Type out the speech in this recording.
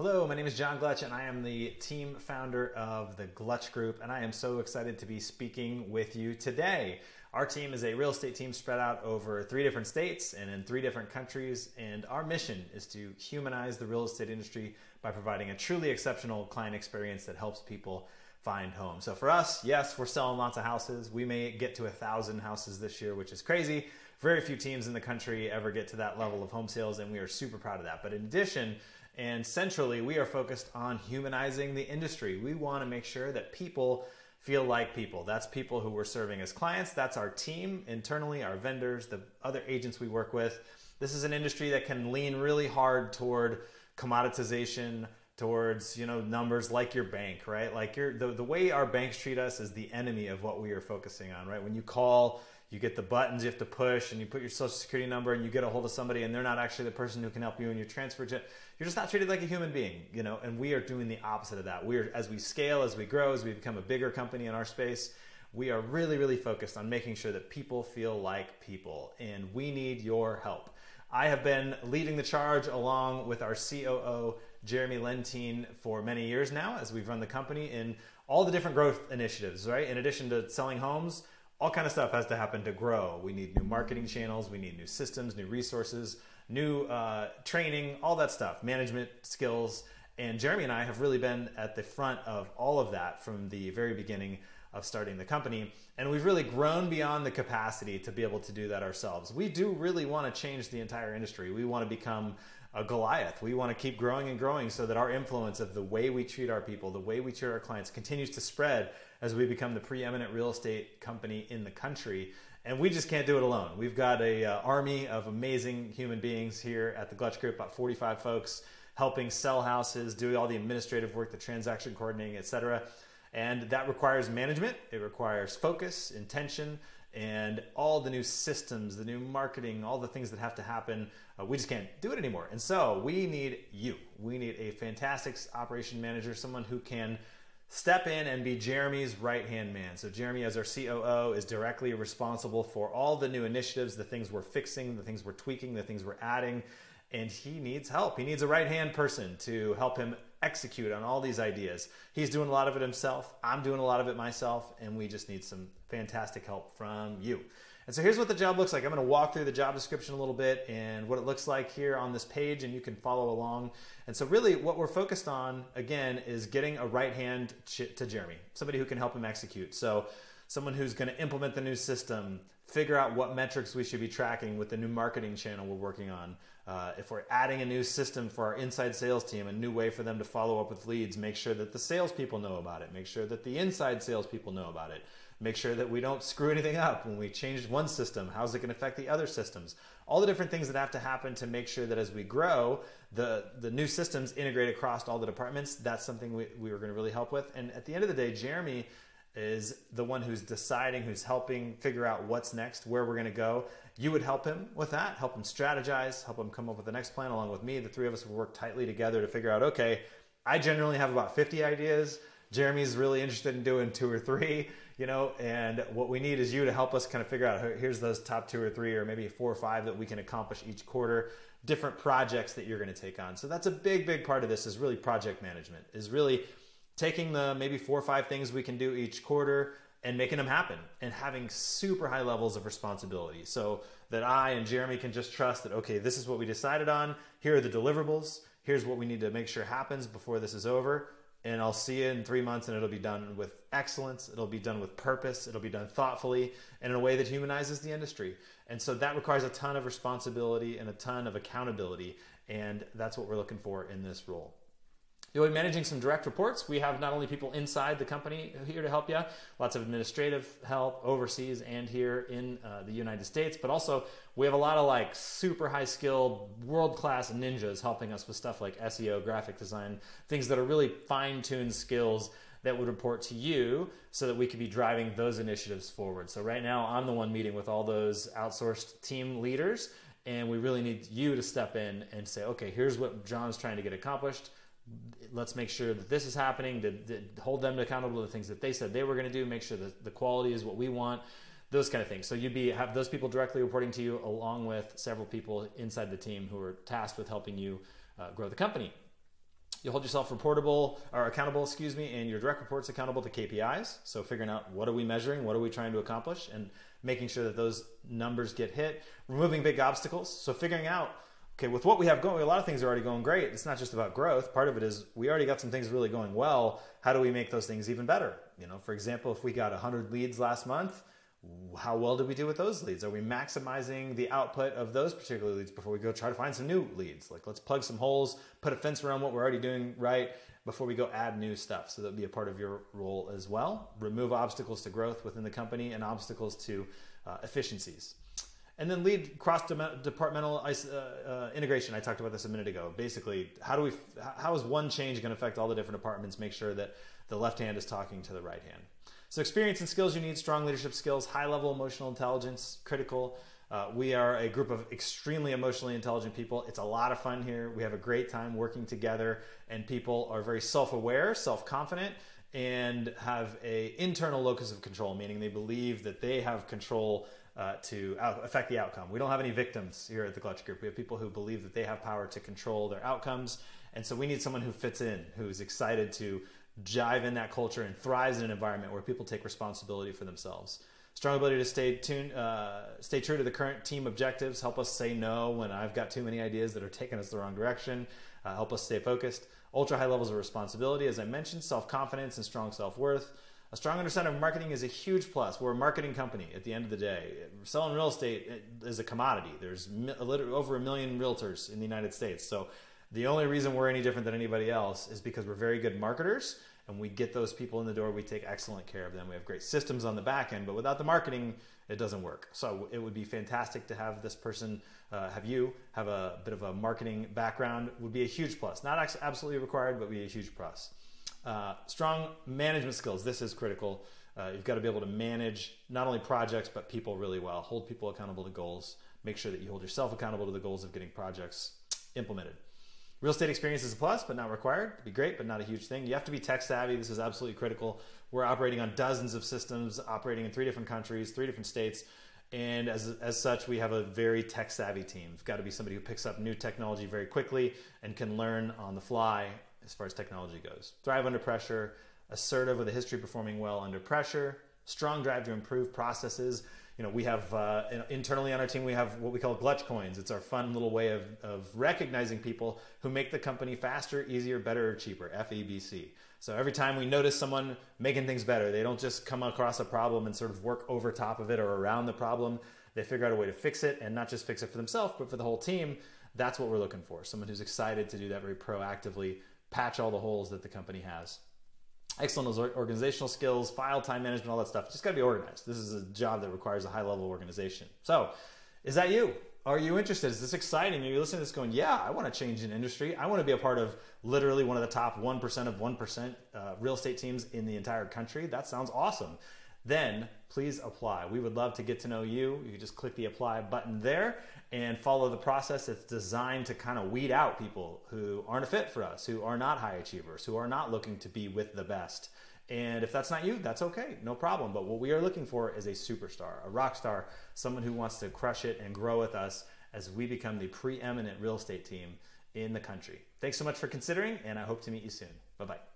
Hello, my name is John Glutch and I am the team founder of the Glutch Group, and I am so excited to be speaking with you today. Our team is a real estate team spread out over 3 different states and in 3 different countries, and our mission is to humanize the real estate industry by providing a truly exceptional client experience that helps people find homes. So for us, yes, we're selling lots of houses. We may get to 1,000 houses this year, which is crazy. Very few teams in the country ever get to that level of home sales, and we are super proud of that. But in addition, and centrally, we are focused on humanizing the industry. We want to make sure that people feel like people. That's people who we're serving as clients. That's our team internally, our vendors, the other agents we work with. This is an industry that can lean really hard toward commoditization, towards numbers like your bank, right? Like the way our banks treat us is the enemy of what we are focusing on, right? When you call, you get the buttons you have to push, and you put your social security number, and you get a hold of somebody, and they're not actually the person who can help you, and you're transferred to. You're just not treated like a human being, And we are doing the opposite of that. As we scale, as we grow, as we become a bigger company in our space, we are really, really focused on making sure that people feel like people, and we need your help. I have been leading the charge along with our COO, Jeremy Lentine, for many years now as we've run the company in all the different growth initiatives, right? In addition to selling homes, all kind of stuff has to happen to grow. We need new marketing channels, we need new systems, new resources, new training, all that stuff, management skills. And Jeremy and I have really been at the front of all of that from the very beginning of starting the company. And we've really grown beyond the capacity to be able to do that ourselves. We do really want to change the entire industry. We want to become a Goliath. We want to keep growing and growing so that our influence of the way we treat our people, the way we treat our clients continues to spread as we become the preeminent real estate company in the country. And we just can't do it alone. We've got a army of amazing human beings here at the Glutch Group, about 45 folks helping sell houses, doing all the administrative work, the transaction coordinating, etc. And that requires management. It requires focus, intention, and all the new systems, the new marketing, all the things that have to happen. We just can't do it anymore. And so we need you. We need a fantastic operation manager, someone who can step in and be Jeremy's right-hand man. So Jeremy, as our COO, is directly responsible for all the new initiatives, the things we're fixing, the things we're tweaking, the things we're adding. And he needs help. He needs a right-hand person to help him execute on all these ideas. He's doing a lot of it himself. I'm doing a lot of it myself. And we just need some fantastic help from you. And so here's what the job looks like. I'm going to walk through the job description a little bit and what it looks like here on this page, and you can follow along. And so really what we're focused on, again, is getting a right hand to Jeremy, somebody who can help him execute. So someone who's going to implement the new system, figure out what metrics we should be tracking with the new marketing channel we're working on. If we're adding a new system for our inside sales team, a new way for them to follow up with leads, make sure that the salespeople know about it, make sure that the inside salespeople know about it, make sure that we don't screw anything up when we change one system. How's it going to affect the other systems? All the different things that have to happen to make sure that as we grow, the new systems integrate across all the departments. That's something we were going to really help with. And at the end of the day, Jeremy is the one who's deciding, who's helping figure out what's next, where we're going to go. You would help him with that, help him strategize, help him come up with the next plan along with me. The 3 of us will work tightly together to figure out, okay, I generally have about 50 ideas. Jeremy's really interested in doing 2 or 3, and what we need is you to help us kind of figure out, here's those top 2 or 3, or maybe 4 or 5 that we can accomplish each quarter, different projects that you're going to take on. So that's a big, big part of this is really project management, is really taking the maybe 4 or 5 things we can do each quarter and making them happen and having super high levels of responsibility so that I and Jeremy can just trust that, okay, this is what we decided on. Here are the deliverables. Here's what we need to make sure happens before this is over. And I'll see you in 3 months and it'll be done with excellence. It'll be done with purpose. It'll be done thoughtfully and in a way that humanizes the industry. And so that requires a ton of responsibility and a ton of accountability. And that's what we're looking for in this role. You'll be managing some direct reports. We have not only people inside the company here to help you, lots of administrative help overseas and here in the United States, but also we have a lot of super high skilled, world-class ninjas helping us with stuff like SEO, graphic design, things that are really fine-tuned skills that would report to you so that we could be driving those initiatives forward. So right now I'm the one meeting with all those outsourced team leaders, and we really need you to step in and say, okay, here's what John's trying to get accomplished. Let's make sure that this is happening, to hold them accountable to the things that they said they were going to do, make sure that the quality is what we want, those kind of things. So you'd have those people directly reporting to you along with several people inside the team who are tasked with helping you grow the company. You'll hold yourself accountable, and your direct reports accountable to KPIs. So figuring out what are we measuring, what are we trying to accomplish, and making sure that those numbers get hit. Removing big obstacles. So figuring out, okay, with what we have going, a lot of things are already going great. It's not just about growth. Part of it is we already got some things really going well. How do we make those things even better? For example, if we got 100 leads last month, how well did we do with those leads? Are we maximizing the output of those particular leads before we go try to find some new leads? Like, let's plug some holes, put a fence around what we're already doing right before we go add new stuff. So that'll be a part of your role as well. Remove obstacles to growth within the company and obstacles to efficiencies. And then lead cross-departmental integration. I talked about this a minute ago. Basically, how is one change going to affect all the different departments? Make sure that the left hand is talking to the right hand. So experience and skills you need: strong leadership skills, high-level emotional intelligence, critical. We are a group of extremely emotionally intelligent people. It's a lot of fun here. We have a great time working together, and people are very self-aware, self-confident, and have an internal locus of control, meaning they believe that they have control to affect the outcome. We don't have any victims here at the Glutch Group. We have people who believe that they have power to control their outcomes, and so we need someone who fits in, who's excited to jive in that culture and thrives in an environment where people take responsibility for themselves. Strong ability to stay true to the current team objectives, help us say no when I've got too many ideas that are taking us the wrong direction, help us stay focused. Ultra high levels of responsibility, as I mentioned, self-confidence and strong self-worth. A strong understanding of marketing is a huge plus. We're a marketing company at the end of the day. Selling real estate is a commodity. There's over 1 million realtors in the United States. So the only reason we're any different than anybody else is because we're very good marketers, and we get those people in the door. We take excellent care of them. We have great systems on the back end, but without the marketing, it doesn't work. So it would be fantastic to have this person, have a bit of a marketing background. Would be a huge plus. Not absolutely required, but be a huge plus. Strong management skills. This is critical. You've got to be able to manage not only projects, but people really well. Hold people accountable to goals. Make sure that you hold yourself accountable to the goals of getting projects implemented. Real estate experience is a plus, but not required. It'd be great, but not a huge thing. You have to be tech savvy. This is absolutely critical. We're operating on dozens of systems, operating in 3 different countries, 3 different states. And as such, we have a very tech savvy team. You've got to be somebody who picks up new technology very quickly and can learn on the fly as far as technology goes. Thrive under pressure, assertive with a history of performing well under pressure, strong drive to improve processes. We have internally on our team, we have what we call Glutch Coins. It's our fun little way of recognizing people who make the company faster, easier, better, or cheaper, FEBC. So every time we notice someone making things better, they don't just come across a problem and sort of work over top of it or around the problem. They figure out a way to fix it, and not just fix it for themselves, but for the whole team. That's what we're looking for. Someone who's excited to do that very proactively, patch all the holes that the company has. Excellent organizational skills, file time management, all that stuff. Just got to be organized. This is a job that requires a high level of organization. So is that you? Are you interested? Is this exciting? Are you listening to this going, yeah, I want to change an industry. I want to be a part of literally one of the top 1% of 1% real estate teams in the entire country. That sounds awesome. Then please apply. We would love to get to know you. You can just click the apply button there and follow the process. It's designed to kind of weed out people who aren't a fit for us, who are not high achievers, who are not looking to be with the best. And if that's not you, that's okay, no problem. But what we are looking for is a superstar, a rock star, someone who wants to crush it and grow with us as we become the preeminent real estate team in the country. Thanks so much for considering, and I hope to meet you soon. Bye-bye.